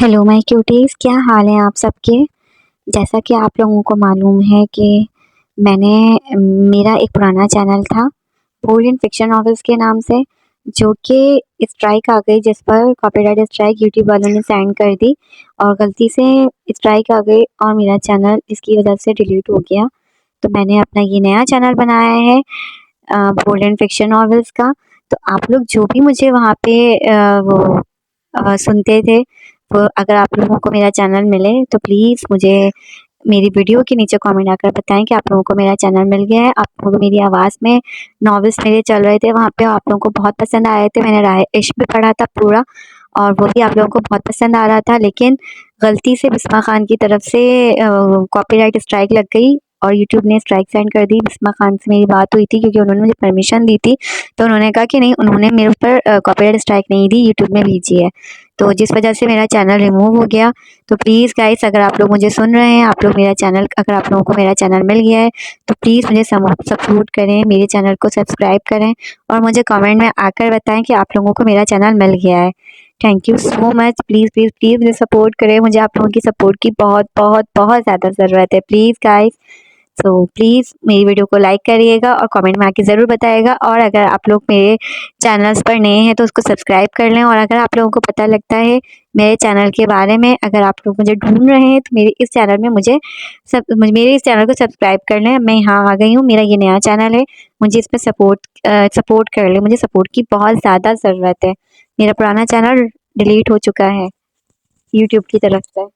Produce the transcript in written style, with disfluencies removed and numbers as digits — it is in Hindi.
हेलो माय क्यूटीज़, क्या हाल है आप सबके। जैसा कि आप लोगों को मालूम है कि मैंने मेरा एक पुराना चैनल था कोरियन फिक्शन नॉवेल्स के नाम से, जो कि स्ट्राइक आ गई, जिस पर कॉपीराइट स्ट्राइक यूट्यूब वालों ने सेंड कर दी और गलती से स्ट्राइक आ गई और मेरा चैनल इसकी वजह से डिलीट हो गया। तो मैंने अपना ये नया चैनल बनाया है कोरियन फिक्शन नॉवेल्स का। तो आप लोग जो भी मुझे वहाँ पे सुनते थे, वो अगर आप लोगों को मेरा चैनल मिले तो प्लीज़ मुझे मेरी वीडियो के नीचे कमेंट आकर बताएं कि आप लोगों को मेरा चैनल मिल गया है। आप लोगों को मेरी आवाज़ में नॉवेल्स मेरे चल रहे थे वहाँ पे, आप लोगों को बहुत पसंद आए थे। मैंने राहे इश्क भी पढ़ा था पूरा और वो भी आप लोगों को बहुत पसंद आ रहा था, लेकिन गलती से बिस्मा खान की तरफ से कॉपीराइट स्ट्राइक लग गई और यूट्यूब ने स्ट्राइक सेंड कर दी। बिस्मा खान से मेरी बात हुई थी क्योंकि उन्होंने मुझे परमिशन दी थी, तो उन्होंने कहा कि नहीं, उन्होंने मेरे ऊपर कॉपीराइट स्ट्राइक नहीं दी, यूट्यूब में भेजी है। तो जिस वजह से मेरा चैनल रिमूव हो गया। तो प्लीज़ गाइस, अगर आप लोग मुझे सुन रहे हैं, आप लोग मेरा चैनल, अगर आप लोगों को मेरा चैनल मिल गया है तो प्लीज़ मुझे सपोर्ट करें, मेरे चैनल को सब्सक्राइब करें और मुझे कमेंट में आकर बताएं कि आप लोगों को मेरा चैनल मिल गया है। Thank you so much. Please please please मुझे सपोर्ट करें, मुझे आप लोगों की सपोर्ट की बहुत बहुत बहुत ज़्यादा ज़रूरत है। प्लीज़ गाइस, सो प्लीज़ मेरी वीडियो को लाइक करिएगा और कमेंट में आके ज़रूर बताइएगा। और अगर आप लोग मेरे चैनल्स पर नए हैं तो उसको सब्सक्राइब कर लें। और अगर आप लोगों को पता लगता है मेरे चैनल के बारे में, अगर आप लोग मुझे ढूंढ रहे हैं तो मेरे इस चैनल में मेरे इस चैनल को सब्सक्राइब कर लें। मैं यहाँ आ गई हूँ, मेरा ये नया चैनल है, मुझे इस पर सपोर्ट कर लें, मुझे सपोर्ट की बहुत ज़्यादा ज़रूरत है। मेरा पुराना चैनल डिलीट हो चुका है यूट्यूब की तरफ से।